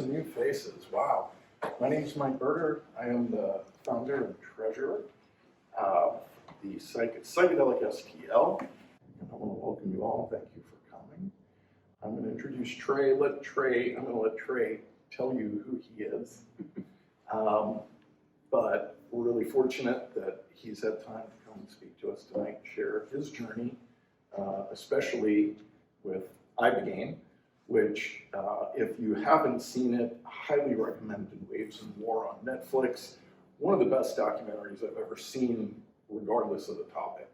some new faces. Wow. My name is Mike Berger. I am the founder and treasurer of the Psychedelic STL. I want to welcome you all. Thank you for coming. I'm going to introduce Trey. I'm going to let Trey tell you who he is. But we're really fortunate that he's had time to come and speak to us tonight, share his journey, especially with Ibogaine, which if you haven't seen it, I highly recommend In Waves and War on Netflix. One of the best documentaries I've ever seen, regardless of the topic.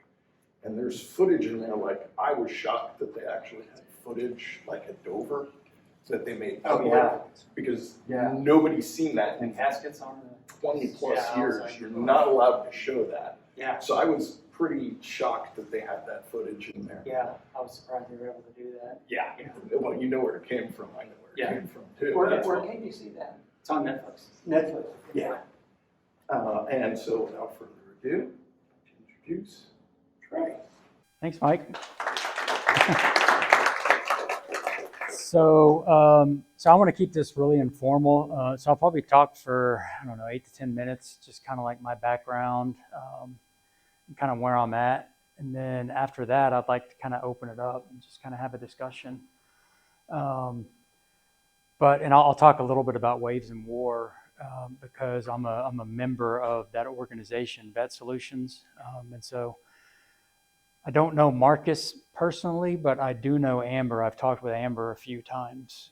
And there's footage in there, like I was shocked that they actually had footage like at Dover that they made public because nobody's seen that in caskets on the 20 plus years. Like, you're not allowed to show that. Yeah. So I was pretty shocked that they had that footage in there. Yeah, I was surprised they were able to do that. Yeah. Well, you know where it came from. I know where it came from too. Where can you see that? It's on Netflix. Netflix. Yeah. And so without further ado, introduce Trey. Thanks, Mike. So I want to keep this really informal. So I'll probably talk for, 8 to 10 minutes, just kind of like my background, and kind of where I'm at. And then after that, I'd like to kind of open it up and just kind of have a discussion. And I'll talk a little bit about Waves and War because I'm a member of that organization, Vet Solutions. And so I don't know Marcus personally, but I do know Amber. I've talked with Amber a few times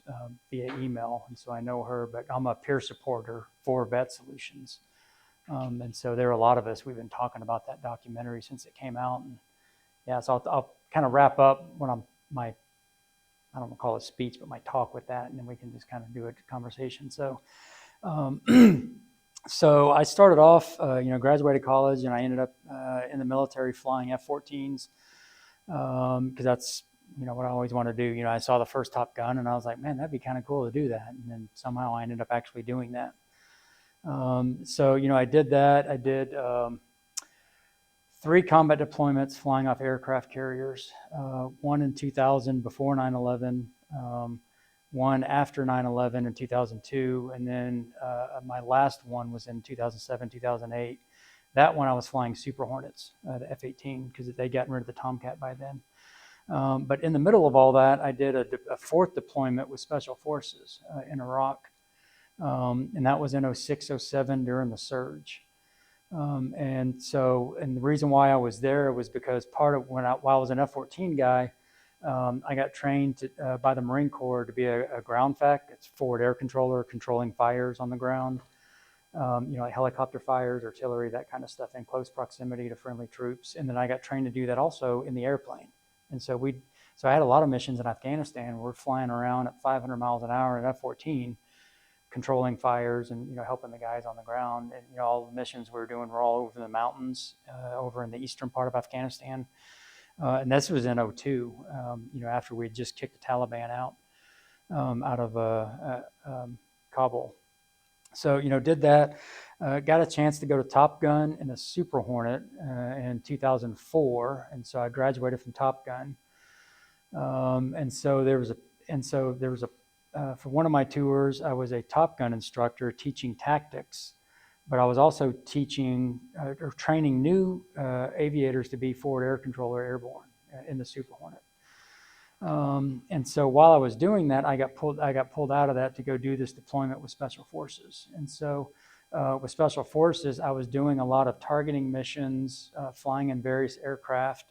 via email, and so I know her, but I'm a peer supporter for Vet Solutions. And so there are a lot of us, we've been talking about that documentary since it came out. And yeah, so I'll kind of wrap up when I don't want to call it speech, but my talk with that, and then we can just kind of do a conversation. So, so I started off, graduated college, and I ended up in the military flying F14s because that's, what I always wanted to do. I saw the first Top Gun, and I was like, man, that'd be kind of cool to do that. And then somehow I ended up actually doing that. So, I did that. I did 3 combat deployments flying off aircraft carriers, one in 2000 before 9/11, one after 9/11 in 2002, and then my last one was in 2007, 2008. That one I was flying Super Hornets, the F18, because they'd gotten rid of the Tomcat by then. But in the middle of all that, I did a 4th deployment with Special Forces in Iraq, and that was in 06, 07 during the surge. And the reason why I was there was because while I was an F-14 guy, I got trained by the Marine Corps to be a ground FAC. It's forward air controller, controlling fires on the ground, like helicopter fires, artillery, that kind of stuff in close proximity to friendly troops. And then I got trained to do that also in the airplane. And so I had a lot of missions in Afghanistan. We're flying around at 500 miles an hour in F-14, controlling fires and helping the guys on the ground. And all the missions we were doing were all over the mountains, over in the eastern part of Afghanistan. And this was in 2002, after we had just kicked the Taliban out of Kabul. So, did that, got a chance to go to Top Gun in a Super Hornet in 2004. And so I graduated from Top Gun. And so there was for one of my tours, I was a Top Gun instructor teaching tactics, but I was also teaching or training new aviators to be forward air controller airborne in the Super Hornet. And so while I was doing that, I got pulled out of that to go do this deployment with Special Forces. And so with Special Forces, I was doing a lot of targeting missions, flying in various aircraft.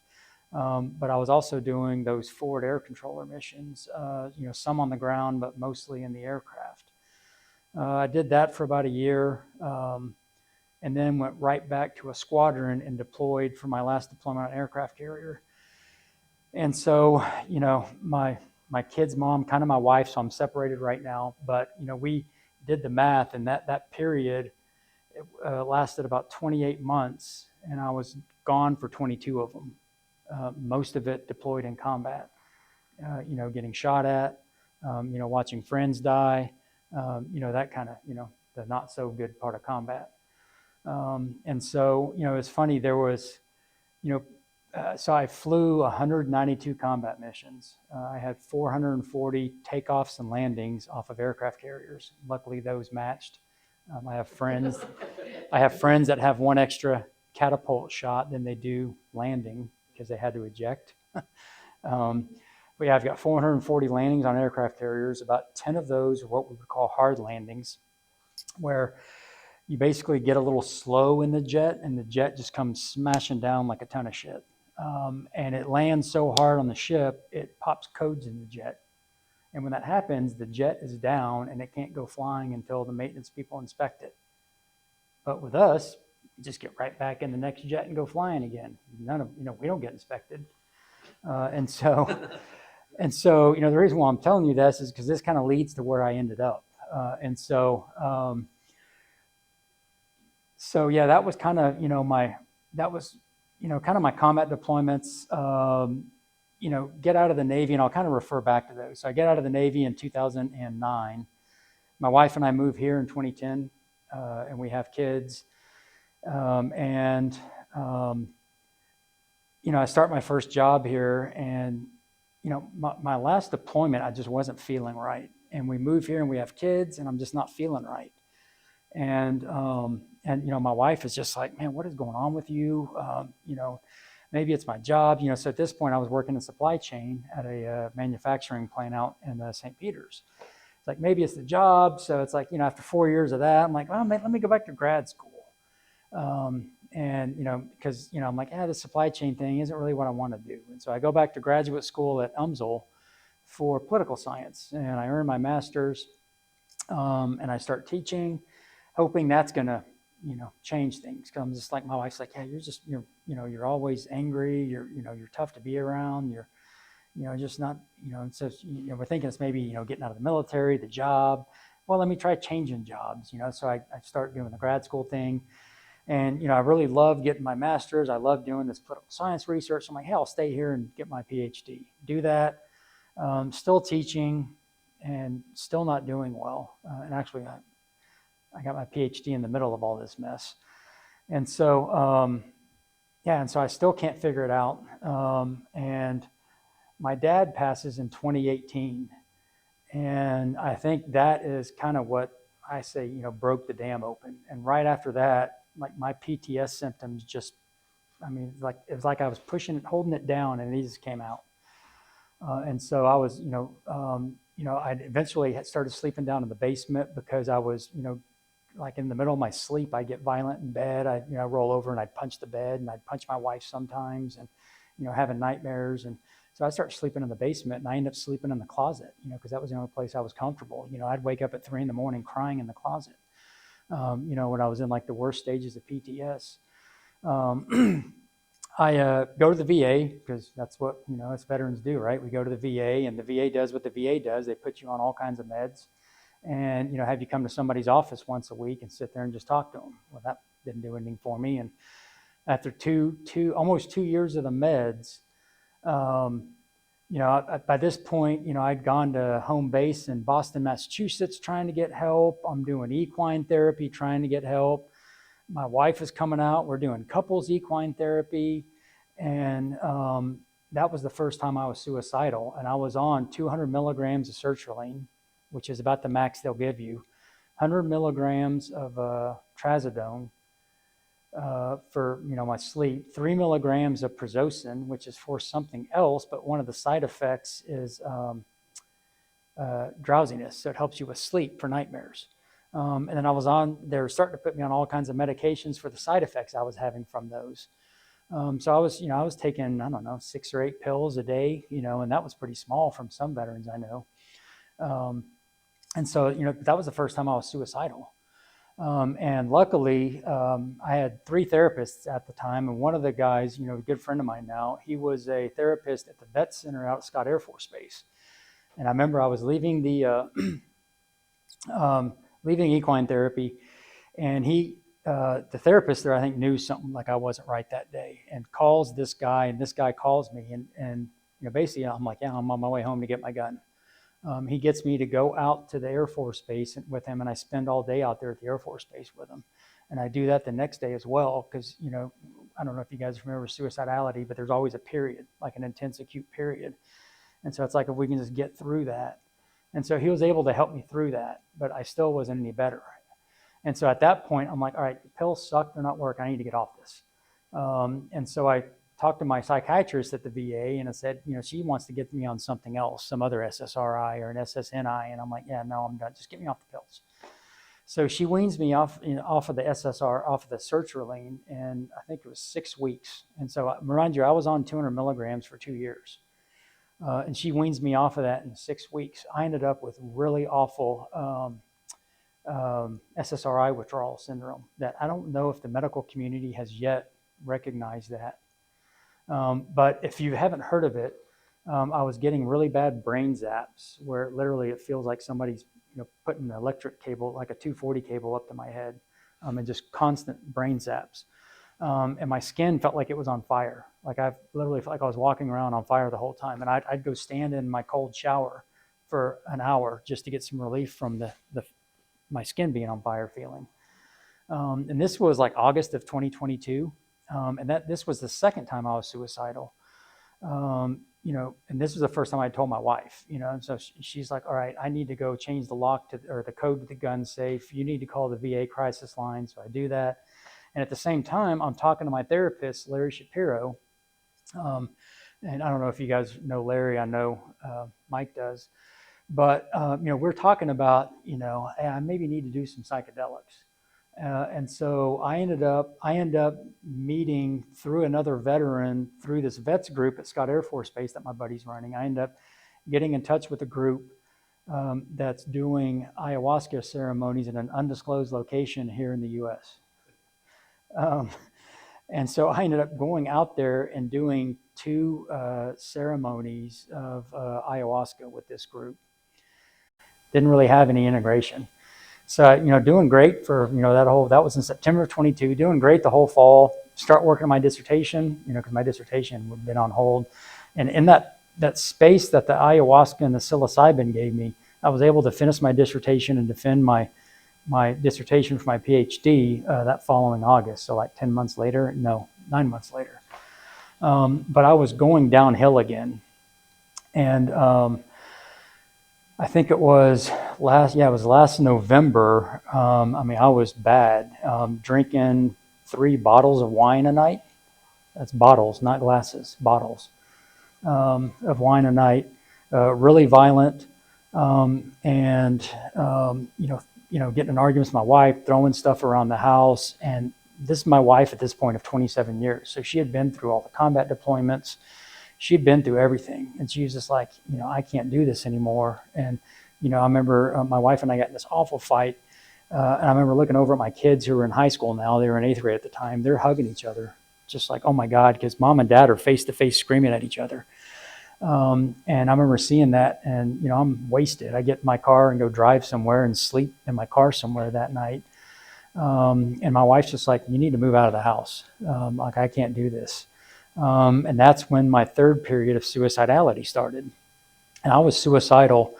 But I was also doing those forward air controller missions, some on the ground, but mostly in the aircraft. I did that for about a year, and then went right back to a squadron and deployed for my last deployment on an aircraft carrier. And so, my kid's mom, kind of my wife, so I'm separated right now, but, we did the math, and that period lasted about 28 months, and I was gone for 22 of them. Most of it deployed in combat, getting shot at, watching friends die, that kind of, the not so good part of combat. And so, it's funny, there was, So I flew 192 combat missions. I had 440 takeoffs and landings off of aircraft carriers. Luckily, those matched. I have friends. I have friends that have one extra catapult shot than they do landing because they had to eject. But yeah, I've got 440 landings on aircraft carriers. About 10 of those are what we would call hard landings, where you basically get a little slow in the jet and the jet just comes smashing down like a ton of shit. And it lands so hard on the ship, it pops codes in the jet. And when that happens, the jet is down and it can't go flying until the maintenance people inspect it. But with us, you just get right back in the next jet and go flying again. We don't get inspected. And so, the reason why I'm telling you this is because this kind of leads to where I ended up. So yeah, that was kind of, kind of my combat deployments, get out of the Navy, and I'll kind of refer back to those. So I get out of the Navy in 2009. My wife and I moved here in 2010, and we have kids. I start my first job here, and, my last deployment, I just wasn't feeling right. And we move here and we have kids, and I'm just not feeling right. And my wife is just like, man, what is going on with you? Maybe it's my job. So at this point I was working in supply chain at a manufacturing plant out in St. Peter's. It's like, maybe it's the job. So it's like, after 4 years of that, I'm like, well, let me go back to grad school. Because, I'm like, the supply chain thing isn't really what I want to do. And so I go back to graduate school at UMSL for political science, and I earn my master's, and I start teaching, hoping that's going to, change things. Cause I'm just like, my wife's like, yeah, you're always angry. You're tough to be around. You're, just not, and so, we're thinking it's maybe, getting out of the military, the job. Well, let me try changing jobs, so I start doing the grad school thing. And, I really love getting my master's. I love doing this political science research. I'm like, hey, I'll stay here and get my PhD. Do that. Still teaching and still not doing well. And actually, I got my PhD in the middle of all this mess. And so, and so I still can't figure it out. And my dad passes in 2018. And I think that is kind of what I say, broke the dam open. And right after that, like my PTS symptoms just, it was like I was holding it down, and it just came out. And so I was, I eventually had started sleeping down in the basement because I was, like in the middle of my sleep, I'd get violent in bed. I roll over and I'd punch the bed, and I'd punch my wife sometimes, and, having nightmares. And so I started sleeping in the basement, and I ended up sleeping in the closet, because that was the only place I was comfortable. I'd wake up at 3 a.m. crying in the closet, when I was in like the worst stages of PTS. I go to the VA because that's what, us veterans do, right? We go to the VA, and the VA does what the VA does. They put you on all kinds of meds and, have you come to somebody's office once a week and sit there and just talk to them. Well, that didn't do anything for me. And after almost 2 years of the meds, by this point, I'd gone to home base in Boston, Massachusetts, trying to get help. I'm doing equine therapy, trying to get help. My wife is coming out. We're doing couples equine therapy. And that was the first time I was suicidal. And I was on 200 milligrams of sertraline, which is about the max they'll give you, 100 milligrams of trazodone for my sleep, 3 milligrams of prazosin, which is for something else, but one of the side effects is drowsiness. So it helps you with sleep for nightmares. And then they were starting to put me on all kinds of medications for the side effects I was having from those. So I was taking, 6 or 8 pills a day, and that was pretty small from some veterans I know. And so, that was the first time I was suicidal. And luckily, I had 3 therapists at the time. And one of the guys, a good friend of mine now, he was a therapist at the vet center out at Scott Air Force Base. And I remember I was leaving the equine therapy, and the therapist there, I think, knew something like I wasn't right that day, and calls this guy, and this guy calls me, and basically I'm like, yeah, I'm on my way home to get my gun. He gets me to go out to the Air Force Base with him, and I spend all day out there at the Air Force Base with him. And I do that the next day as well, because I don't know if you guys remember suicidality, but there's always a period, like an intense acute period. And so it's like, if we can just get through that. And so he was able to help me through that, but I still wasn't any better. And so at that point, I'm like, all right, the pills suck, they're not working, I need to get off this. And so I talked to my psychiatrist at the VA, and I said, she wants to get me on something else, some other SSRI or an SSNI. And I'm like, yeah, no, I'm done. Just get me off the pills. So she weans me off of the SSR, off of the sertraline, and I think it was 6 weeks. And so, mind you, I was on 200 milligrams for 2 years. And she weans me off of that in 6 weeks. I ended up with really awful SSRI withdrawal syndrome that I don't know if the medical community has yet recognized that. But if you haven't heard of it, I was getting really bad brain zaps where literally it feels like somebody's putting an electric cable, like a 240 cable up to my head, and just constant brain zaps. And my skin felt like it was on fire. Like I literally felt like I was walking around on fire the whole time. And I'd go stand in my cold shower for an hour just to get some relief from my skin being on fire feeling. And this was like August of 2022. And this was the second time I was suicidal. And this was the first time I told my wife, and so she's like, all right, I need to go change the lock or the code to the gun safe. You need to call the VA crisis line. So I do that. And at the same time, I'm talking to my therapist, Larry Shapiro. And I don't know if you guys know Larry, I know Mike does, but, we're talking about, hey, I maybe need to do some psychedelics. And so I end up meeting through another veteran through this vets group at Scott Air Force Base that my buddy's running. I end up getting in touch with a group that's doing ayahuasca ceremonies in an undisclosed location here in the U.S. And so I ended up going out there and doing 2 ceremonies of ayahuasca with this group. Didn't really have any integration. So, doing great for, that was in September of 22, doing great the whole fall, start working on my dissertation, because my dissertation had been on hold. And in that space that the ayahuasca and the psilocybin gave me, I was able to finish my dissertation and defend my dissertation for my PhD that following August. So like 9 months later. But I was going downhill again. And I think it was last November. I was bad, drinking 3 bottles of wine a night. That's bottles, not glasses, bottles of wine a night, really violent. Getting in arguments with my wife, throwing stuff around the house. And this is my wife at this point of 27 years. So she had been through all the combat deployments. She'd been through everything. And she was just like, I can't do this anymore. And, I remember my wife and I got in this awful fight. And I remember looking over at my kids who were in high school now. They were in 8th grade at the time. They're hugging each other, just like, oh my God, because mom and dad are face to face screaming at each other. And I remember seeing that, and, I'm wasted. I get in my car and go drive somewhere and sleep in my car somewhere that night. And my wife's just like, you need to move out of the house. Like, I can't do this. And that's when my 3rd period of suicidality started. And I was suicidal,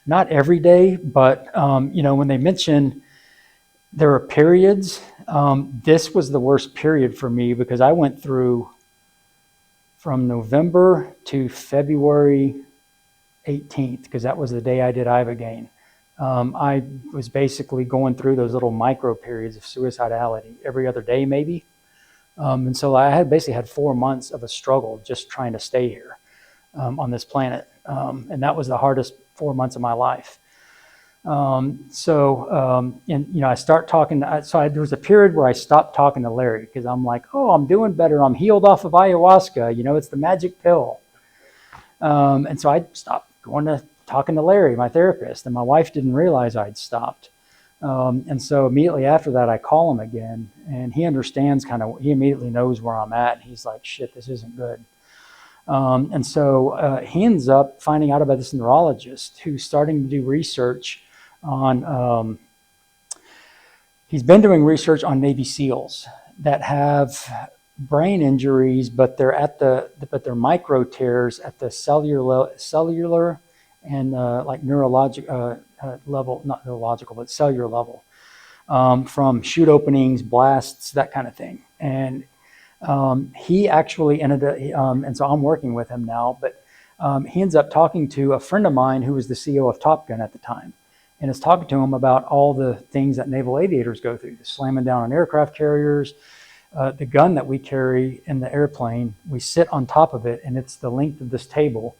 not every day, but, when they mention there are periods, this was the worst period for me because I went through from November to February 18th, because that was the day I did Ibogaine. I was basically going through those little micro periods of suicidality every other day, maybe. And so I basically had 4 months of a struggle just trying to stay here on this planet. And that was the hardest 4 months of my life. I start talking. There was a period where I stopped talking to Larry because I'm like, oh, I'm doing better. I'm healed off of ayahuasca. It's the magic pill. And so I stopped talking to Larry, my therapist, and my wife didn't realize I'd stopped. And so immediately after that, I call him again, and he understands he immediately knows where I'm at. He's like, shit, this isn't good. And so he ends up finding out about this neurologist who's starting to do research on, he's been doing research on Navy SEALs that have brain injuries, but they're micro tears at the cellular and like neurologic level, not neurological, but cellular level, from chute openings, blasts, that kind of thing. And He actually ended up, and so I'm working with him now, but he ends up talking to a friend of mine who was the CEO of Top Gun at the time, and is talking to him about all the things that naval aviators go through, the slamming down on aircraft carriers. The gun that we carry in the airplane, we sit on top of it, and it's the length of this table,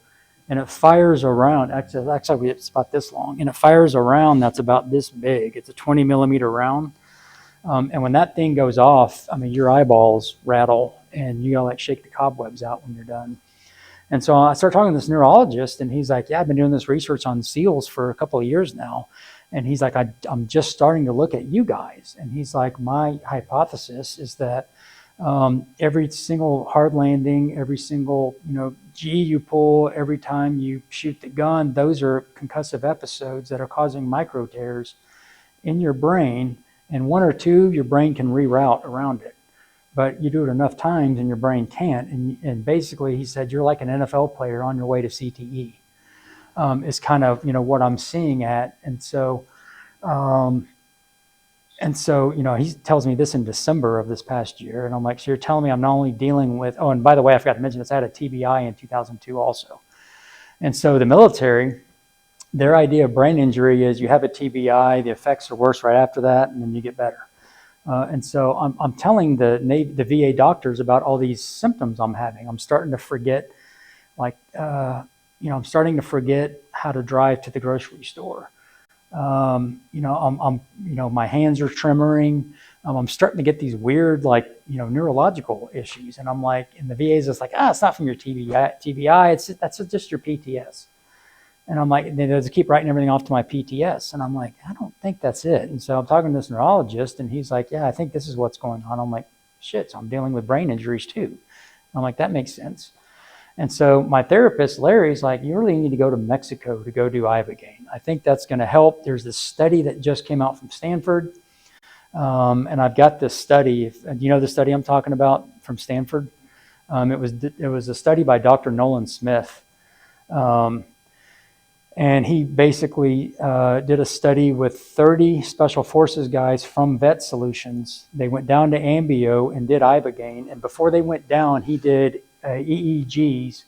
and it fires around. Actually, it's about this long, and it fires around that's about this big. It's a 20 millimeter round. And when that thing goes off, I mean, your eyeballs rattle, and you gotta like shake the cobwebs out when you're done. And so I started talking to this neurologist, and he's like, yeah, I've been doing this research on SEALs for a couple of years now. And he's like, I'm just starting to look at you guys. And he's like, my hypothesis is that every single hard landing, every single G you pull, every time you shoot the gun, those are concussive episodes that are causing micro tears in your brain. And one or two, your brain can reroute around it. But you do it enough times and your brain can't. And basically, he said, you're like an NFL player on your way to CTE. Is kind of, what I'm seeing at. And so, he tells me this in December of this past year. And I'm like, so you're telling me I'm not only dealing with, oh, and by the way, I forgot to mention this, I had a TBI in 2002 also. And so the military, their idea of brain injury is you have a TBI, the effects are worse right after that, and then you get better. And so I'm telling the VA doctors about all these symptoms I'm having. I'm starting to forget, I'm starting to forget how to drive to the grocery store. My hands are tremoring. I'm starting to get these weird, neurological issues. And I'm like, and the VA is just like, it's not from your TBI. That's just your PTS. And I'm like, they just keep writing everything off to my PTS. And I'm like, I don't think that's it. And so I'm talking to this neurologist, and he's like, yeah, I think this is what's going on. I'm like, shit, so I'm dealing with brain injuries too. I'm like, that makes sense. And so my therapist, Larry's like, you really need to go to Mexico to go do Ibogaine. I think that's going to help. There's this study that just came out from Stanford. And I've got this study. Do you know the study I'm talking about from Stanford? It was a study by Dr. Nolan Smith. And he basically did a study with 30 Special Forces guys from Vet Solutions. They went down to AMBIO and did Ibogaine. And before they went down, he did EEGs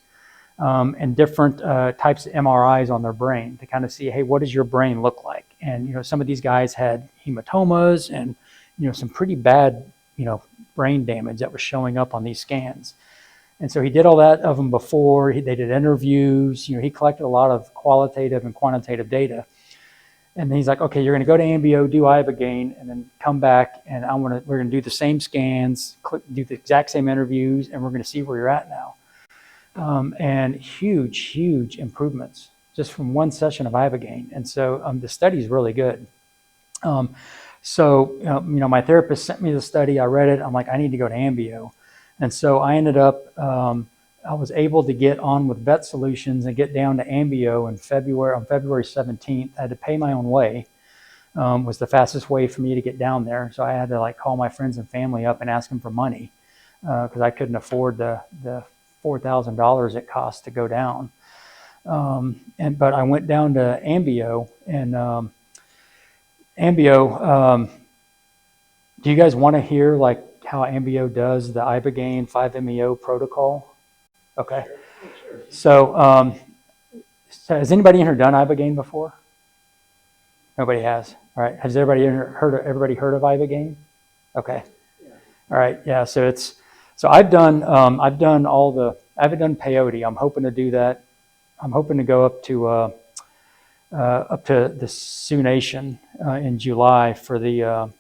and different types of MRIs on their brain to kind of see, hey, what does your brain look like? And, some of these guys had hematomas and, some pretty bad, brain damage that was showing up on these scans. And so he did all that of them before. They did interviews. He collected a lot of qualitative and quantitative data. And then he's like, okay, you're going to go to AMBIO, do Ibogaine, and then come back, and we're going to do the same scans, do the exact same interviews, and we're going to see where you're at now. And huge improvements just from one session of Ibogaine. And so the study is really good. My therapist sent me the study. I read it. I'm like, I need to go to AMBIO. And so I ended up, I was able to get on with Vet Solutions and get down to AMBIO on February 17th. I had to pay my own way. Was the fastest way for me to get down there. So I had to call my friends and family up and ask them for money because I couldn't afford the $4,000 it cost to go down. But I went down to AMBIO, and AMBIO, do you guys want to hear how AMBIO does the Ibogaine 5-MeO protocol? Okay. Sure. So has anybody in here done Ibogaine before? Nobody has. All right. Has everybody heard of Ibogaine? Okay. Yeah. All right. Yeah. So I haven't done peyote. I'm hoping to do that. I'm hoping to go up to the Sioux Nation in July for their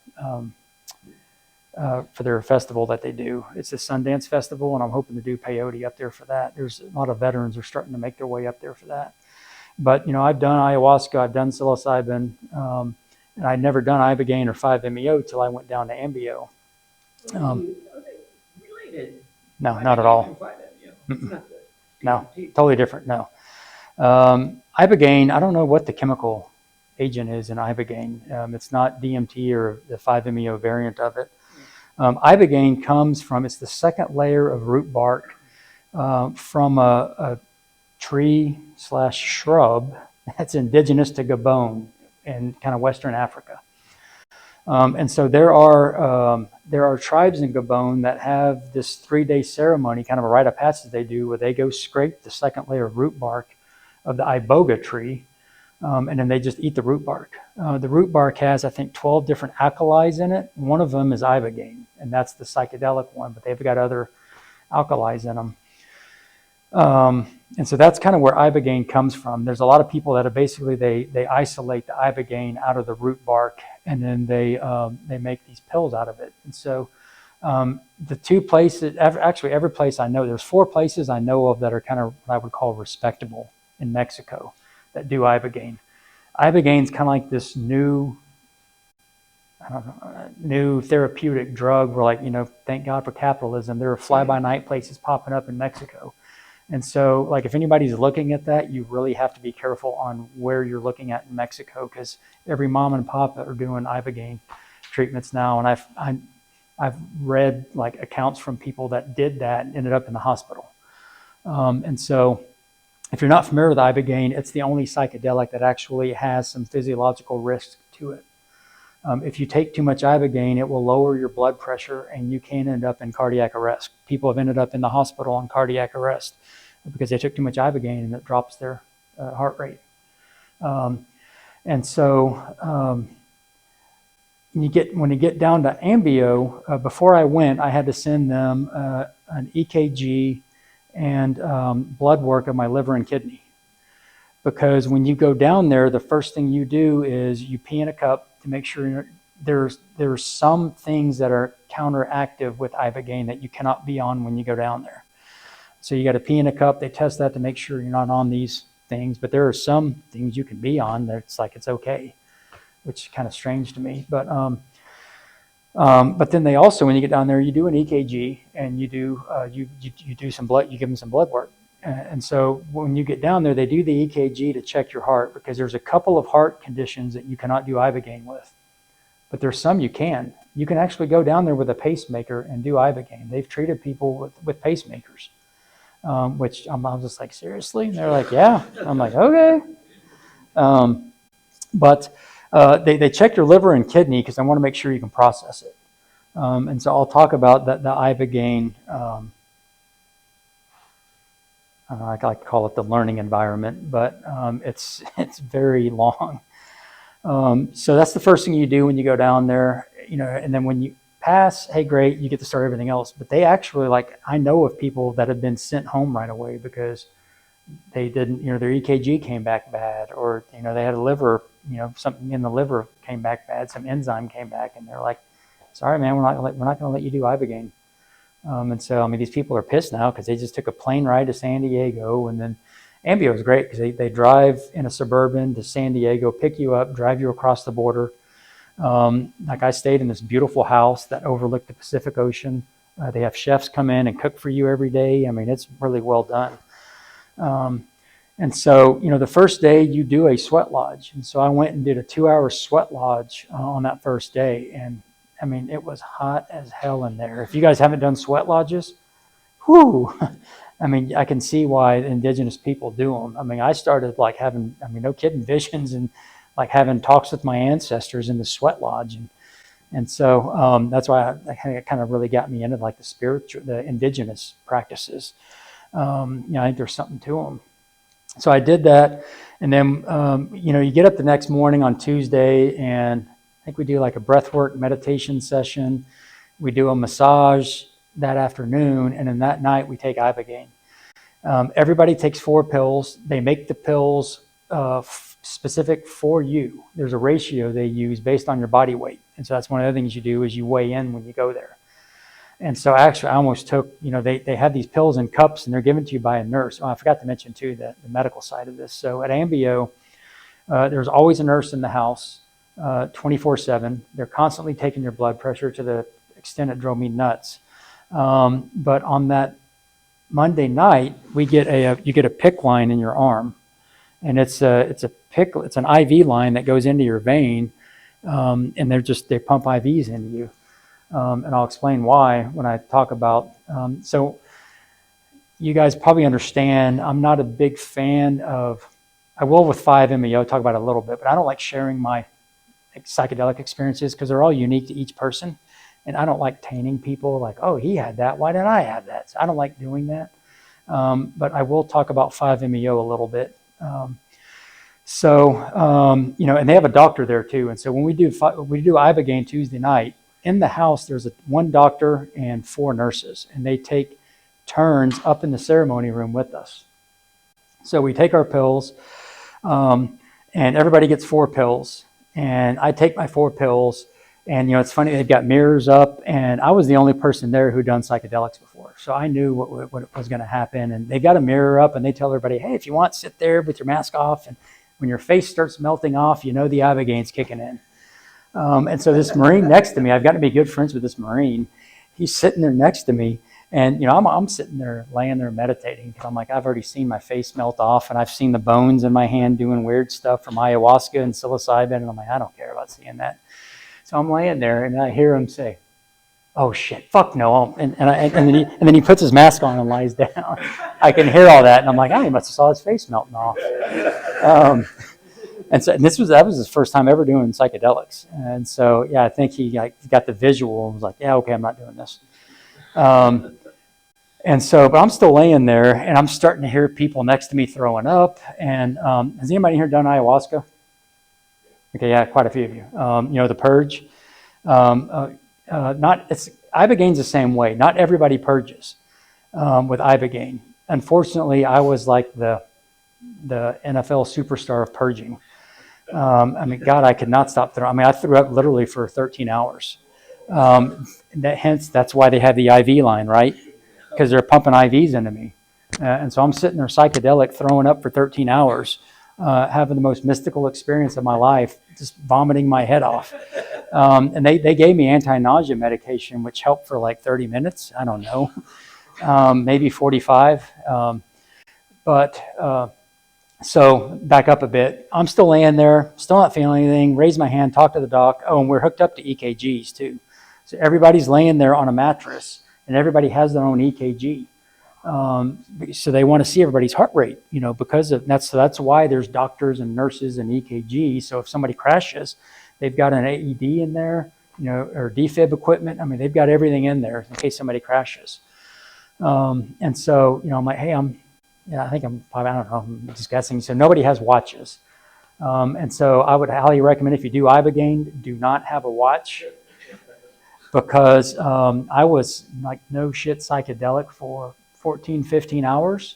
festival that they do. It's the Sundance Festival, and I'm hoping to do peyote up there for that. There's a lot of veterans are starting to make their way up there for that. But, I've done ayahuasca, I've done psilocybin, and I'd never done Ibogaine or 5-MeO till I went down to AMBIO. Are they related? No, not at all. No, totally different, no. Ibogaine, I don't know what the chemical agent is in Ibogaine. It's not DMT or the 5-MeO variant of it. Ibogaine comes from, it's the second layer of root bark from a tree/shrub that's indigenous to Gabon in kind of Western Africa. And so there are there are tribes in Gabon that have this 3-day ceremony, kind of a rite of passage they do, where they go scrape the second layer of root bark of the iboga tree, and then they just eat the root bark. The root bark has, I think, 12 different alkalis in it. One of them is ibogaine, and that's the psychedelic one, but they've got other alkalis in them. And so that's kind of where ibogaine comes from. There's a lot of people that are basically, they isolate the ibogaine out of the root bark, and then they make these pills out of it. And so the two places, actually every place I know, there's 4 places I know of that are kind of what I would call respectable in Mexico that do ibogaine. Ibogaine is kind of like this new, I don't know, new therapeutic drug. We're like, thank God for capitalism. There are fly-by-night places popping up in Mexico. And so, like, if anybody's looking at that, you really have to be careful on where you're looking at in Mexico, because every mom and pop are doing ibogaine treatments now. And I've read like accounts from people that did that and ended up in the hospital. And so, if you're not familiar with ibogaine, it's the only psychedelic that actually has some physiological risk to it. If you take too much ibogaine, it will lower your blood pressure, and you can end up in cardiac arrest. People have ended up in the hospital on cardiac arrest because they took too much ibogaine, and it drops their heart rate. And so when you get down to AMBIO, before I went, I had to send them an EKG and blood work of my liver and kidney. Because when you go down there, the first thing you do is you pee in a cup to make sure there's some things that are counteractive with ibogaine that you cannot be on when you go down there. So you got to pee in a cup. They test that to make sure you're not on these things. But there are some things you can be on that's like it's okay, which is kind of strange to me. But then they also, when you get down there, you do an EKG and you do some blood. You give them some blood work. And so when you get down there, they do the EKG to check your heart, because there's a couple of heart conditions that you cannot do ibogaine with, but there's some you can. You can actually go down there with a pacemaker and do ibogaine. They've treated people with pacemakers, which I'm just like, seriously? And they're like, yeah. I'm like, okay. But they check your liver and kidney because I want to make sure you can process it. And so I'll talk about the ibogaine. I like to call it the learning environment, but it's very long. So that's the first thing you do when you go down there, and then when you pass, hey, great, you get to start everything else. But they actually, like, I know of people that have been sent home right away because they didn't, their EKG came back bad, or, they had a liver, something in the liver came back bad, some enzyme came back, and they're like, sorry, man, we're not going to let you do ibogaine. And so, these people are pissed now because they just took a plane ride to San Diego. And then AMBIO is great because they drive in a Suburban to San Diego, pick you up, drive you across the border. Like, I stayed in this beautiful house that overlooked the Pacific Ocean. They have chefs come in and cook for you every day. It's really well done. And so, the first day you do a sweat lodge. And so I went and did a 2-hour sweat lodge on that first day. And it was hot as hell in there. If you guys haven't done sweat lodges, whoo! I can see why indigenous people do them. I started like having, no kidding, visions and like having talks with my ancestors in the sweat lodge. And so that's why it kind of really got me into like the indigenous practices. I think there's something to them. So I did that. And then, you get up the next morning on Tuesday, and I think we do like a breathwork meditation session. We do a massage that afternoon, and then that night we take ibogaine. Everybody takes 4 pills. They make the pills specific for you. There's a ratio they use based on your body weight, and so that's one of the things you do is you weigh in when you go there. And so actually I almost took, they have these pills in cups, and they're given to you by a nurse. Oh, I forgot to mention too the medical side of this. So at AMBIO, there's always a nurse in the house. 24/7. They're constantly taking your blood pressure to the extent it drove me nuts. But on that Monday night, you get a PICC line in your arm, and it's an IV line that goes into your vein, and they pump IVs into you, and I'll explain why when I talk about. So you guys probably understand. I'm not a big fan of. I will with 5-MeO talk about it a little bit, but I don't like sharing my psychedelic experiences because they're all unique to each person. And I don't like tainting people like, oh, he had that. Why didn't I have that? So I don't like doing that. But I will talk about 5-MeO a little bit. And they have a doctor there too. And so when we do Ibogaine Tuesday night, in the house, there's one doctor and 4 nurses, and they take turns up in the ceremony room with us. So we take our pills, and everybody gets 4 pills. And I take my 4 pills, and it's funny, they've got mirrors up, and I was the only person there who'd done psychedelics before. So I knew what was going to happen. And they've got a mirror up, and they tell everybody, hey, if you want, sit there with your mask off. And when your face starts melting off, the Ibogaine's kicking in. And so this Marine next to me, I've got to be good friends with this Marine. He's sitting there next to me, and I'm sitting there, laying there meditating, because I'm like, I've already seen my face melt off, and I've seen the bones in my hand doing weird stuff from ayahuasca and psilocybin, and I'm like, I don't care about seeing that. So I'm laying there, and I hear him say, "Oh shit, fuck no!" And then he puts his mask on and lies down. I can hear all that, and I'm like, he must have saw his face melting off. And that was his first time ever doing psychedelics. And so, I think he got the visual and was like, yeah, okay, I'm not doing this. But I'm still laying there, and I'm starting to hear people next to me throwing up. And has anybody here done ayahuasca? Okay, yeah, quite a few of you. The purge. Ibogaine's the same way. Not everybody purges with Ibogaine. Unfortunately, I was like the NFL superstar of purging. God, I could not stop throwing. I threw up literally for 13 hours. That's why they have the IV line, right? Because they're pumping IVs into me. And so I'm sitting there psychedelic, throwing up for 13 hours, having the most mystical experience of my life, just vomiting my head off. And they gave me anti-nausea medication, which helped for like 30 minutes. I don't know, maybe 45. So back up a bit. I'm still laying there, still not feeling anything. Raise my hand, talk to the doc. Oh, and we're hooked up to EKGs too. So everybody's laying there on a mattress, and everybody has their own EKG. So they want to see everybody's heart rate, because of that's why there's doctors and nurses and EKG. So if somebody crashes, they've got an AED in there, or defib equipment. They've got everything in there in case somebody crashes. And so, I'm like, hey, I think I'm probably, I don't know, I'm just guessing. So nobody has watches. And so I would highly recommend, if you do Ibogaine, do not have a watch, because I was like no shit psychedelic for 14, 15 hours.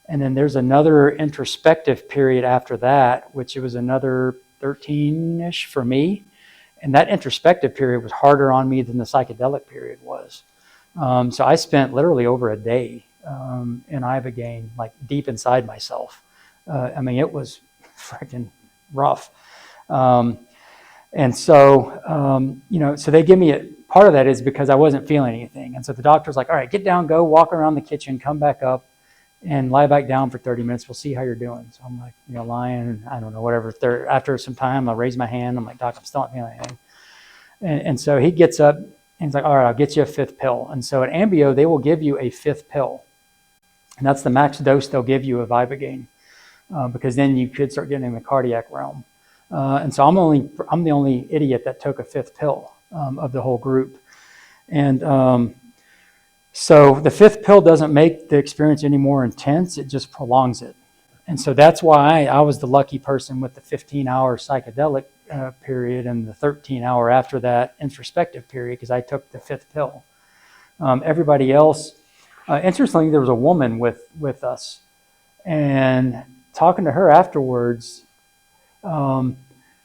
And then there's another introspective period after that, which it was another 13-ish for me. And that introspective period was harder on me than the psychedelic period was. So I spent literally over a day in Ibogaine, like deep inside myself. It was freaking rough. And so, so they give me part of that is because I wasn't feeling anything. And so the doctor's like, all right, get down, go walk around the kitchen, come back up and lie back down for 30 minutes. We'll see how you're doing. So I'm like, lying, I don't know, whatever. After some time, I raise my hand. I'm like, doc, I'm still not feeling anything. And so he gets up and he's like, all right, I'll get you a 5th pill. And so at Ambio, they will give you a 5th pill. And that's the max dose they'll give you of Ibogaine, because then you could start getting in the cardiac realm. And so I'm the only idiot that took a 5th pill of the whole group. And so the 5th pill doesn't make the experience any more intense, it just prolongs it. And so that's why I was the lucky person with the 15-hour psychedelic period and the 13-hour after that introspective period, because I took the 5th pill. Everybody else, interestingly, there was a woman with us, and talking to her afterwards,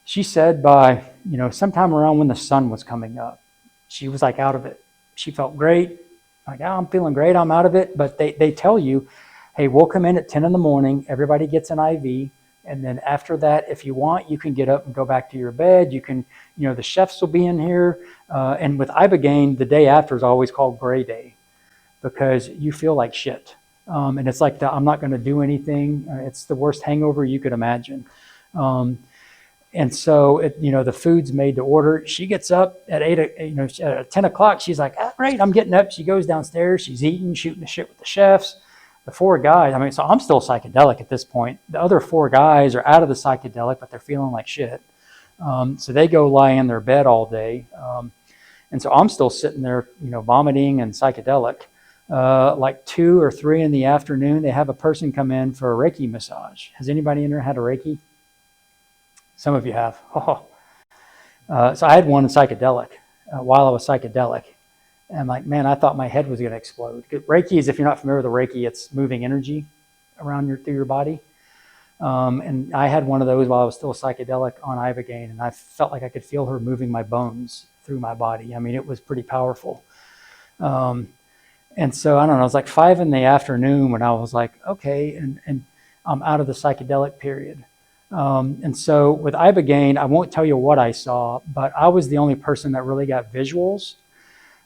she said by, sometime around when the sun was coming up, she was like out of it. She felt great. Like, oh, I'm feeling great. I'm out of it. But they tell you, hey, we'll come in at 10 in the morning. Everybody gets an IV. And then after that, if you want, you can get up and go back to your bed. You can, the chefs will be in here. And with Ibogaine, the day after is always called gray day, because you feel like shit. And it's like, I'm not going to do anything. It's the worst hangover you could imagine. And so, the food's made to order. She gets up at at 10 o'clock. She's like, oh, great, I'm getting up. She goes downstairs. She's eating, shooting the shit with the chefs. The 4 guys, so I'm still psychedelic at this point. The other 4 guys are out of the psychedelic, but they're feeling like shit. So they go lie in their bed all day. And so I'm still sitting there, vomiting and psychedelic. Like 2 or 3 in the afternoon, they have a person come in for a Reiki massage. Has anybody in there had a Reiki? Some of you have. So I had one in psychedelic while I was psychedelic. And I'm like, man, I thought my head was going to explode. Reiki is, if you're not familiar with the Reiki, it's moving energy around through your body. And I had one of those while I was still psychedelic on Ibogaine, and I felt like I could feel her moving my bones through my body. I mean, it was pretty powerful. And so, I don't know, it was like 5 in the afternoon when I was like, okay, and I'm out of the psychedelic period. And so with Ibogaine, I won't tell you what I saw, but I was the only person that really got visuals.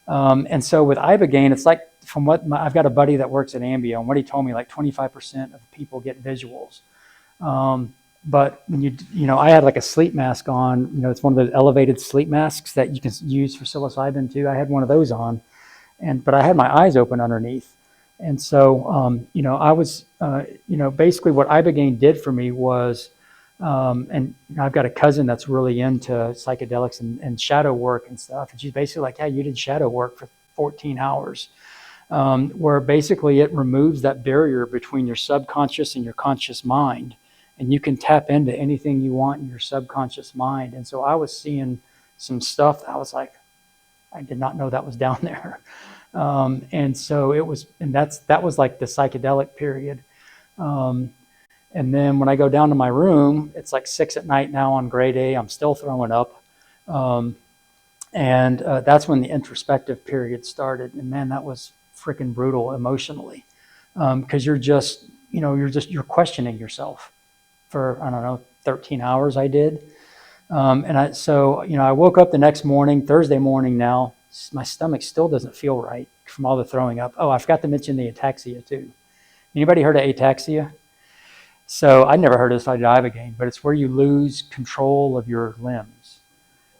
And so with Ibogaine, it's like, from what I've got a buddy that works at Ambio, and what he told me, like 25% of people get visuals. But when I had like a sleep mask on, it's one of those elevated sleep masks that you can use for psilocybin too. I had one of those on, but I had my eyes open underneath. And so, I was, basically what Ibogaine did for me was, and I've got a cousin that's really into psychedelics and shadow work and stuff. And she's basically like, yeah, you did shadow work for 14 hours, where basically it removes that barrier between your subconscious and your conscious mind. And you can tap into anything you want in your subconscious mind. And so I was seeing some stuff that I was like, I did not know that was down there. And so that was like the psychedelic period. And then when I go down to my room, it's like 6 at night now on grade A, I'm still throwing up. And that's when the introspective period started. And man, that was freaking brutal emotionally. Because you're you're questioning yourself for, I don't know, 13 hours I did. I woke up the next morning, Thursday morning now, my stomach still doesn't feel right from all the throwing up. Oh, I forgot to mention the ataxia too. Anybody heard of ataxia? So I never heard of this until I did Ibogaine, but it's where you lose control of your limbs.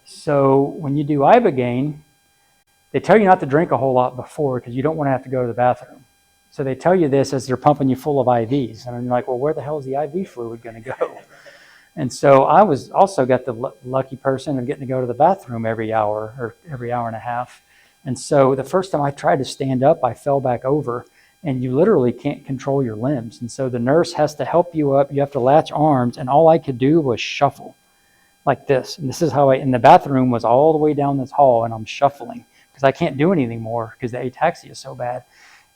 So when you do Ibogaine, they tell you not to drink a whole lot before because you don't want to have to go to the bathroom. So they tell you this as they're pumping you full of IVs. And I'm like, well, where the hell is the IV fluid going to go? And so I was also got the lucky person of getting to go to the bathroom every hour or every hour and a half. And so the first time I tried to stand up, I fell back over, and you literally can't control your limbs. And so the nurse has to help you up. You have to latch arms. And all I could do was shuffle like this. And this is how in the bathroom was all the way down this hall, and I'm shuffling because I can't do anything more because the ataxia is so bad.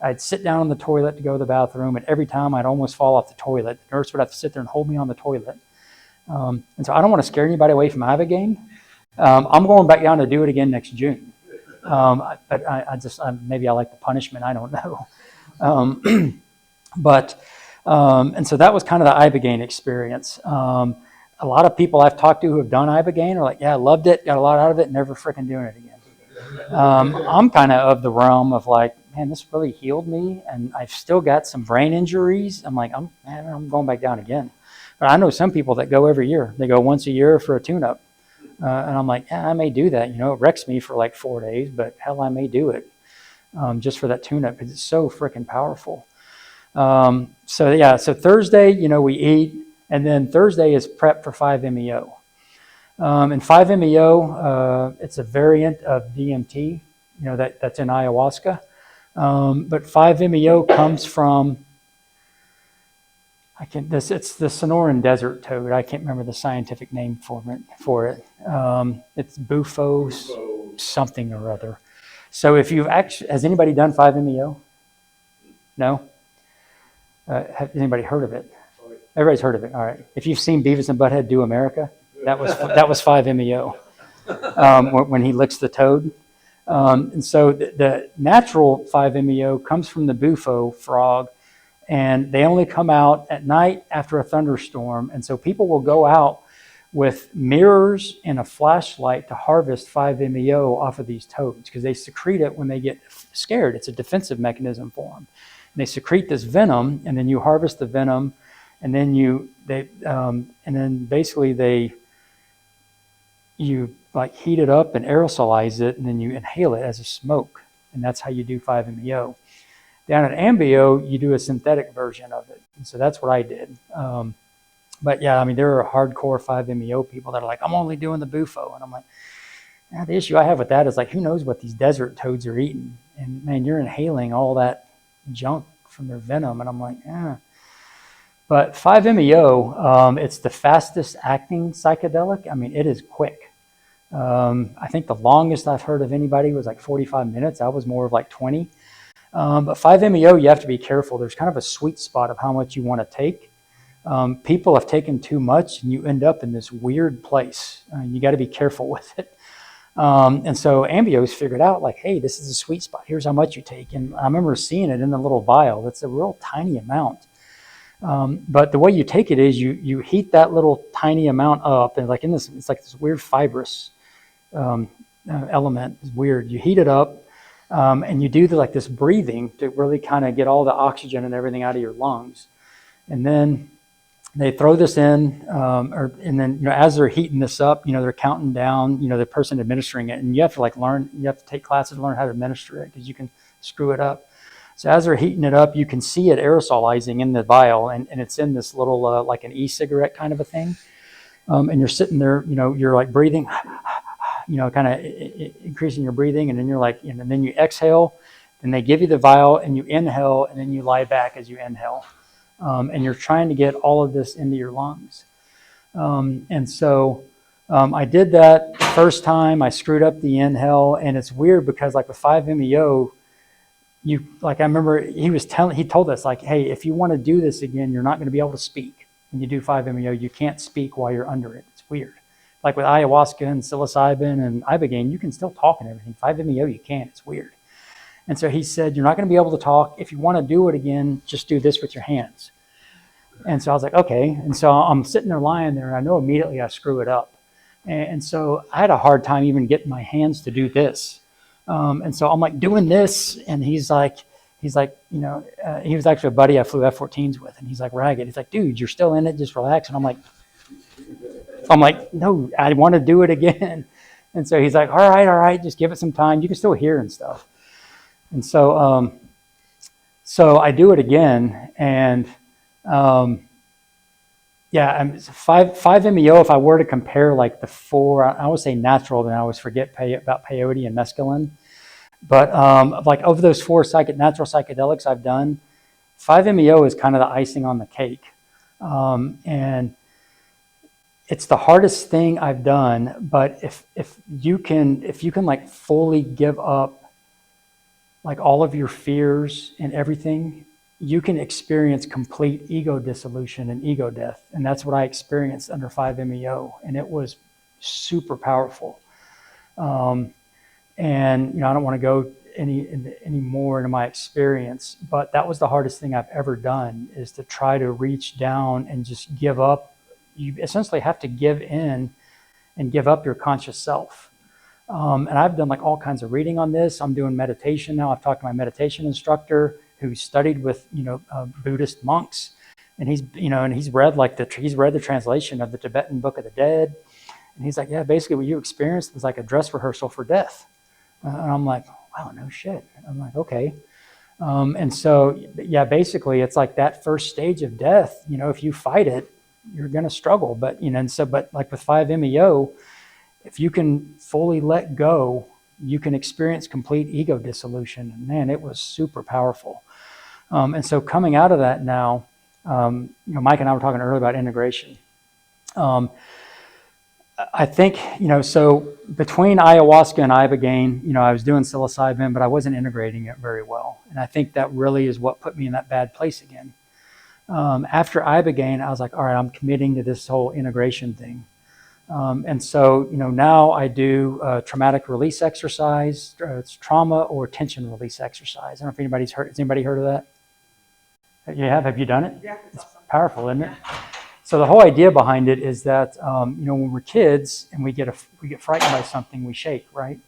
I'd sit down on the toilet to go to the bathroom, and every time I'd almost fall off the toilet. The nurse would have to sit there and hold me on the toilet. And so I don't want to scare anybody away from Ibogaine. I'm going back down to do it again next June. But maybe I like the punishment. I don't know. And so that was kind of the Ibogaine experience. A lot of people I've talked to who have done Ibogaine are like, yeah, I loved it, got a lot out of it, never freaking doing it again. I'm kind of the realm of like, man, this really healed me, and I've still got some brain injuries. I'm like, I'm going back down again. But I know some people that go every year. They go once a year for a tune-up. And I'm like, yeah, I may do that. It wrecks me for like 4 days, but hell, I may do it just for that tune-up because it's so freaking powerful. So Thursday, we eat, and then Thursday is prep for 5-MeO. And 5-MeO, it's a variant of DMT, that's in ayahuasca. But 5-MeO comes from, it's the Sonoran desert toad. I can't remember the scientific name for it. It's bufo something or other. So has anybody done 5-MeO? No? Has anybody heard of it? Everybody's heard of it. All right. If you've seen Beavis and Butthead Do America, that was 5-MeO when he licks the toad. And so the natural 5-MeO comes from the bufo frog, and they only come out at night after a thunderstorm. And so people will go out with mirrors and a flashlight to harvest 5-MeO off of these toads because they secrete it when they get scared. It's a defensive mechanism for them. And they secrete this venom, and then you harvest the venom, and then you heat it up and aerosolize it, and then you inhale it as a smoke, and that's how you do 5-MeO. Down at Ambio, you do a synthetic version of it, and so that's what I did. But yeah, there are hardcore 5-MeO people that are like, I'm only doing the bufo, and I'm like, Now, the issue I have with that is like, who knows what these desert toads are eating? And man, you're inhaling all that junk from their venom. And I'm like, But 5-MeO, it's the fastest acting psychedelic. I mean, it is quick. I think the longest I've heard of anybody was like 45 minutes. I was more of like 20. But 5-MeO, you have to be careful. There's kind of a sweet spot of how much you want to take. People have taken too much and you end up in this weird place. You got to be careful with it. And so Ambio's figured out like, hey, this is a sweet spot. Here's how much you take. And I remember seeing it in the little vial. It's a real tiny amount. But the way you take it is you heat that little tiny amount up, and like in this, it's like this weird fibrous element. It's weird. You heat it up, and you do like this breathing to really kind of get all the oxygen and everything out of your lungs. And then they throw this in, and then as they're heating this up, they're counting down, the person administering it, and you have to you have to take classes to learn how to administer it because you can screw it up. So as they're heating it up, you can see it aerosolizing in the vial, and it's in this little like an e-cigarette kind of a thing. And you're sitting there, you're like breathing, kind of increasing your breathing, and then you're like, and then you exhale, and they give you the vial, and you inhale, and then you lie back as you inhale. And you're trying to get all of this into your lungs. And so I did that the first time. I screwed up the inhale, and it's weird because like with 5-MeO, I remember he told us like, hey, if you want to do this again, you're not going to be able to speak. When you do 5-MeO, you can't speak while you're under it. It's weird. Like with ayahuasca and psilocybin and Ibogaine, you can still talk and everything. 5-MeO, you can't. It's weird. And so he said, you're not going to be able to talk. If you want to do it again, just do this with your hands. And so I was like, okay. And so I'm sitting there lying there, and I know immediately I screw it up. And so I had a hard time even getting my hands to do this. And so I'm like doing this, and he's like, he was actually a buddy I flew F14s with, and he's like, Ragged. He's like, dude, you're still in it, just relax. And I'm like, no, I want to do it again. And so he's like, all right, just give it some time. You can still hear and stuff. And so, so I do it again, and 5-MeO, if I were to compare like the four, I always say natural, then I always forget about peyote and mescaline. But like of those four natural psychedelics I've done, 5-MeO is kind of the icing on the cake. And it's the hardest thing I've done, but if you can like fully give up like all of your fears and everything, you can experience complete ego dissolution and ego death. And that's what I experienced under 5-MeO. And it was super powerful. And, I don't want to go any more into my experience, but that was the hardest thing I've ever done, is to try to reach down and just give up. You essentially have to give in and give up your conscious self. And I've done like all kinds of reading on this. I'm doing meditation now. I've talked to my meditation instructor who studied with, Buddhist monks, and he's read the translation of the Tibetan Book of the Dead. And he's like, yeah, basically what you experienced was like a dress rehearsal for death. And I'm like, wow, no shit. I'm like, okay. And so, yeah, basically it's like that first stage of death, if you fight it, you're going to struggle. But, but like with 5-MeO, if you can fully let go, you can experience complete ego dissolution. And man, it was super powerful. And so coming out of that now, Mike and I were talking earlier about integration. I think, so between ayahuasca and Ibogaine, I was doing psilocybin, but I wasn't integrating it very well. And I think that really is what put me in that bad place again. After Ibogaine, I was like, all right, I'm committing to this whole integration thing. And so, now I do traumatic release exercise. It's trauma or tension release exercise. I don't know if has anybody heard of that? You have? Have you done it? Yeah, it's powerful, isn't it? So the whole idea behind it is that, when we're kids and we get frightened by something, we shake, right?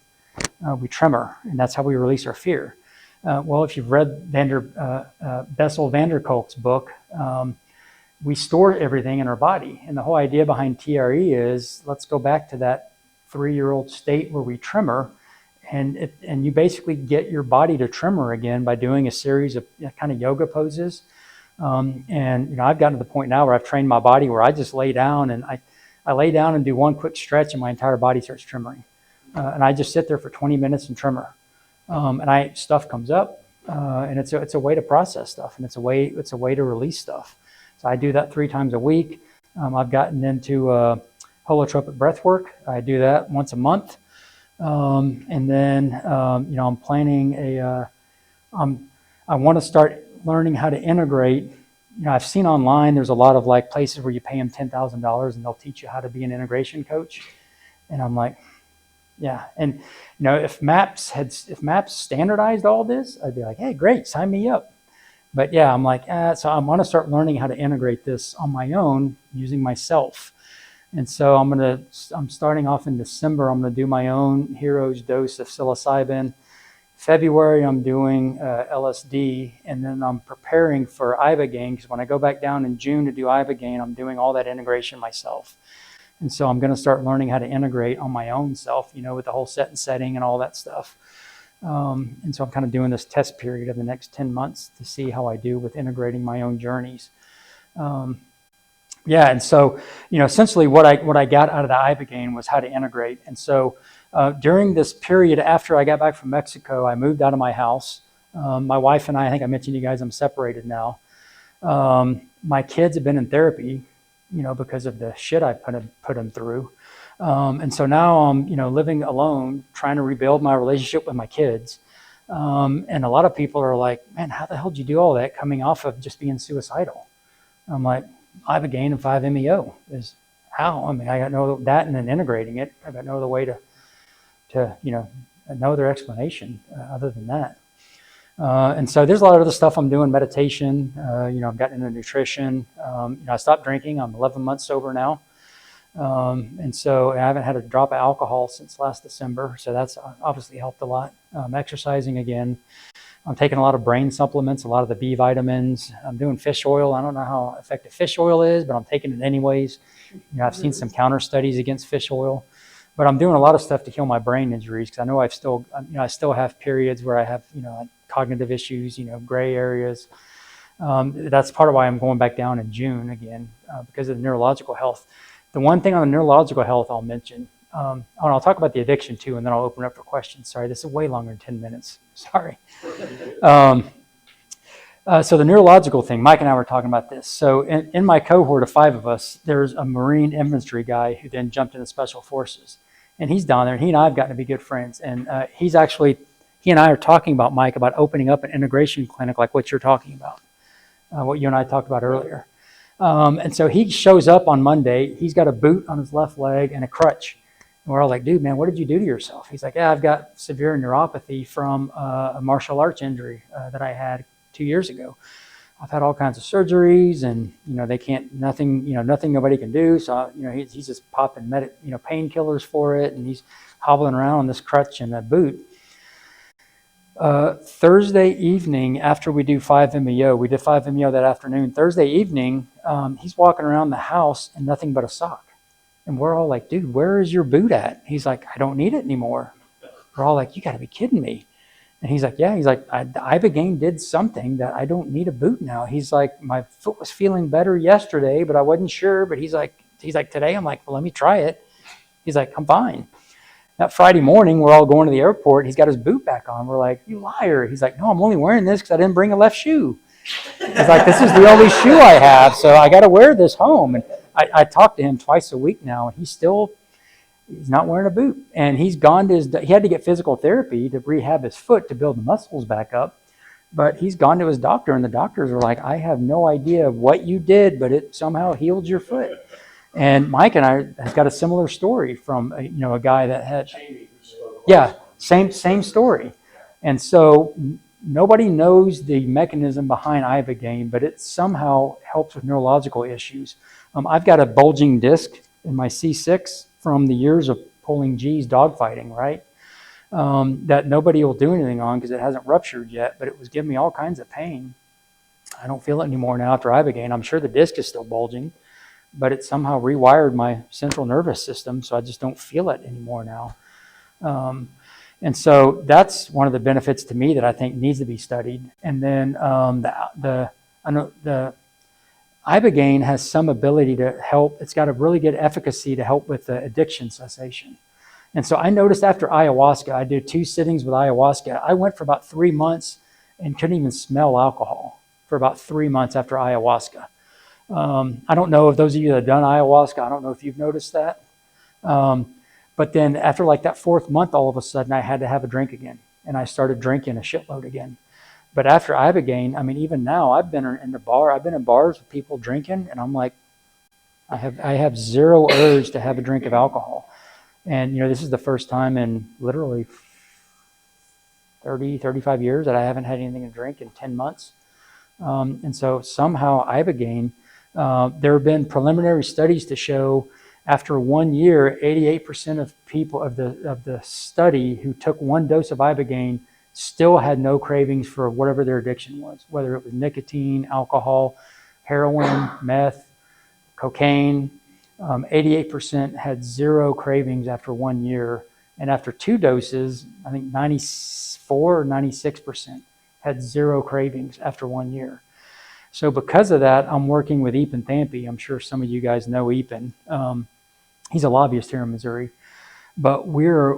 We tremor, and that's how we release our fear. Well, if you've read Bessel van der Kolk's book, we store everything in our body. And the whole idea behind TRE is, let's go back to that 3-year-old state where we tremor, and you basically get your body to tremor again by doing a series of kind of yoga poses. And I've gotten to the point now where I've trained my body where I just lay down, and I lay down and do one quick stretch, and my entire body starts tremoring. and I just sit there for 20 minutes and tremor. And stuff comes up, and it's a way to process stuff, and it's a way to release stuff. So I do that 3 times a week. I've gotten into holotropic breathwork. I do that once a month, and then I'm planning I want to start learning how to integrate. I've seen online there's a lot of like places where you pay them $10,000 and they'll teach you how to be an integration coach, and I'm like, yeah. And if MAPS standardized all this, I'd be like, hey, great, sign me up. But yeah, I'm like, so I want to start learning how to integrate this on my own using myself. And so I'm starting off in December. I'm going to do my own hero's dose of psilocybin. February, I'm doing LSD, and then I'm preparing for Ibogaine, because when I go back down in June to do Ibogaine, I'm doing all that integration myself. And so I'm going to start learning how to integrate on my own self, with the whole set and setting and all that stuff. And so I'm kind of doing this test period of the next 10 months to see how I do with integrating my own journeys. And so, essentially what I got out of the Ibogaine was how to integrate. And so during this period after I got back from Mexico, I moved out of my house. My wife and I think I mentioned to you guys, I'm separated now. My kids have been in therapy, because of the shit I put them through. And so now I'm, living alone, trying to rebuild my relationship with my kids. And a lot of people are like, man, how the hell did you do all that coming off of just being suicidal? I'm like, Ibogaine 5-MeO is how. I mean, I got no that, and then integrating it. I got no other way to no other explanation other than that. And so there's a lot of other stuff I'm doing, meditation, I've gotten into nutrition. I stopped drinking. I'm 11 months sober now. And so I haven't had a drop of alcohol since last December. So that's obviously helped a lot. Exercising again. I'm taking a lot of brain supplements, a lot of the B vitamins. I'm doing fish oil. I don't know how effective fish oil is, but I'm taking it anyways. I've seen some counter studies against fish oil. But I'm doing a lot of stuff to heal my brain injuries, because I know I still have periods where I have, like cognitive issues, gray areas. That's part of why I'm going back down in June again, because of the neurological health. The one thing on the neurological health I'll mention, and I'll talk about the addiction too, and then I'll open up for questions. Sorry, this is way longer than 10 minutes. Sorry. So the neurological thing, Mike and I were talking about this. So in my cohort of 5 of us, there's a Marine infantry guy who then jumped into Special Forces. And he's down there, and he and I have gotten to be good friends. And he and I are talking about, Mike, about opening up an integration clinic like what you're talking about, what you and I talked about earlier. And so he shows up on Monday. He's got a boot on his left leg and a crutch. And we're all like, dude, man, what did you do to yourself? He's like, yeah, I've got severe neuropathy from a martial arts injury that I had 2 years ago. I've had all kinds of surgeries, and nothing nobody can do. So he's just popping painkillers for it, and he's hobbling around on this crutch and a boot. Thursday evening, after we do 5-MeO, we did 5-MeO that afternoon. Thursday evening, he's walking around the house in nothing but a sock, and we're all like, dude, where is your boot at? He's like, I don't need it anymore. We're all like, you got to be kidding me. And he's like, yeah. He's like, Ibogaine did something that I don't need a boot now. He's like, my foot was feeling better yesterday, but I wasn't sure. But he's like, today, I'm like, well, let me try it. He's like, I'm fine. That Friday morning, we're all going to the airport. He's got his boot back on. We're like, you liar. He's like, no, I'm only wearing this because I didn't bring a left shoe. He's like, this is the only shoe I have, so I got to wear this home. And I talk to him twice a week now, and he's not wearing a boot. And he had to get physical therapy to rehab his foot to build the muscles back up. But he's gone to his doctor, and the doctors are like, I have no idea what you did, but it somehow healed your foot. And Mike and I has got a similar story from a guy that had, same story. And so nobody knows the mechanism behind Ibogaine, but it somehow helps with neurological issues. I've got a bulging disc in my C6 from the years of pulling G's dogfighting, right? That nobody will do anything on because it hasn't ruptured yet, but it was giving me all kinds of pain. I don't feel it anymore now after Ibogaine. I'm sure the disc is still bulging, but it somehow rewired my central nervous system, so I just don't feel it anymore now. And so that's one of the benefits to me that I think needs to be studied. And then the Ibogaine has some ability to help. It's got a really good efficacy to help with the addiction cessation. And so I noticed after ayahuasca, I did 2 sittings with ayahuasca. I went for about 3 months and couldn't even smell alcohol for about 3 months after ayahuasca. I don't know if those of you that have done ayahuasca, I don't know if you've noticed that. But then after like that 4th month, all of a sudden I had to have a drink again. And I started drinking a shitload again. But after Ibogaine, I mean, even now I've been in bars with people drinking, and I'm like, I have zero urge to have a drink of alcohol. And, this is the first time in literally 30, 35 years that I haven't had anything to drink in 10 months. And so somehow Ibogaine, there have been preliminary studies to show after 1 year, 88% of people of the study who took 1 dose of Ibogaine still had no cravings for whatever their addiction was, whether it was nicotine, alcohol, heroin, meth, cocaine. 88% had 0 cravings after 1 year. And after 2 doses, I think 94 or 96% had 0 cravings after 1 year. So because of that, I'm working with Epan Thampi. I'm sure some of you guys know Epan. He's a lobbyist here in Missouri. But we're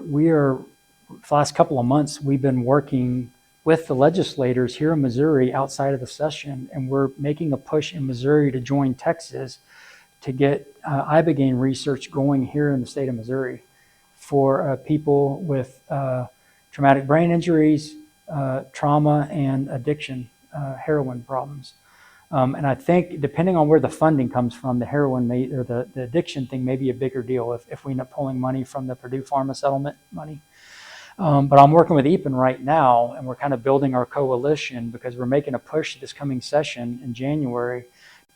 for the last couple of months, we've been working with the legislators here in Missouri outside of the session, and we're making a push in Missouri to join Texas to get Ibogaine research going here in the state of Missouri for people with traumatic brain injuries, trauma, and addiction, heroin problems. And I think depending on where the funding comes from, the heroin or the addiction thing may be a bigger deal if we end up pulling money from the Purdue Pharma settlement money. But I'm working with Epan right now, and we're kind of building our coalition because we're making a push this coming session in January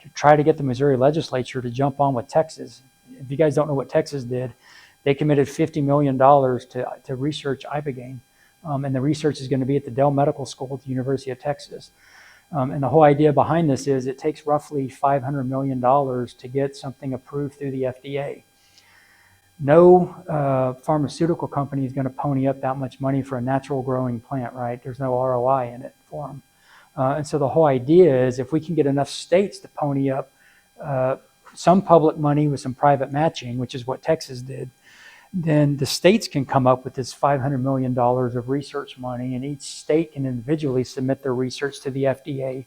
to try to get the Missouri legislature to jump on with Texas. If you guys don't know what Texas did, they committed $50 million to research Ibogaine. And the research is going to be at the Dell Medical School at the University of Texas. And the whole idea behind this is it takes roughly $500 million to get something approved through the FDA. No pharmaceutical company is going to pony up that much money for a natural growing plant, right? There's no ROI in it for them. And so the whole idea is if we can get enough states to pony up some public money with some private matching, which is what Texas did, then the states can come up with this $500 million of research money, and each state can individually submit their research to the FDA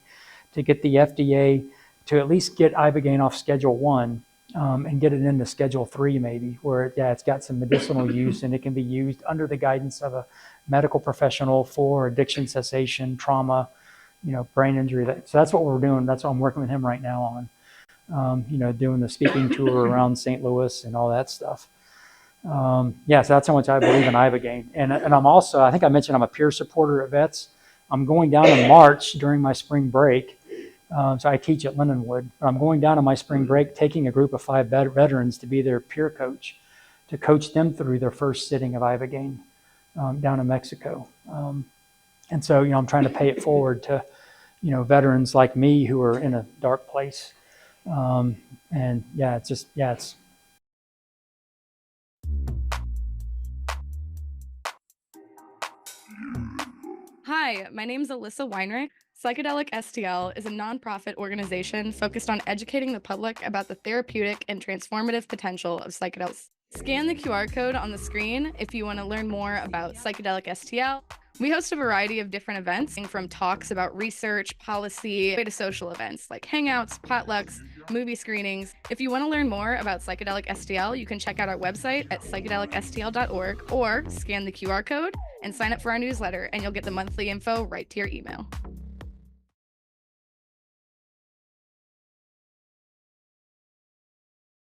to get the FDA to at least get Ibogaine off Schedule 1 and get it into Schedule 3 maybe, where it's got some medicinal use and it can be used under the guidance of a medical professional for addiction cessation, trauma, brain injury. So that's what we're doing. That's what I'm working with him right now on, doing the speaking tour around St. Louis and all that stuff. So that's how much I believe in Ibogaine. And I'm also, I think I mentioned I'm a peer supporter at Vets. I'm going down in March during my spring break. So I teach at Lindenwood. I'm going down on my spring break, taking a group of 5 veterans to be their peer coach, to coach them through their first sitting of Ibogaine down in Mexico. And so, I'm trying to pay it forward to, veterans like me who are in a dark place. It's Hi, my name is Alyssa Weinrich. Psychedelic STL is a nonprofit organization focused on educating the public about the therapeutic and transformative potential of psychedelics. Scan the QR code on the screen if you want to learn more about Psychedelic STL. We host a variety of different events, from talks about research, policy, to social events like hangouts, potlucks, movie screenings. If you want to learn more about Psychedelic STL, you can check out our website at psychedelicstl.org or scan the QR code and sign up for our newsletter, and you'll get the monthly info right to your email.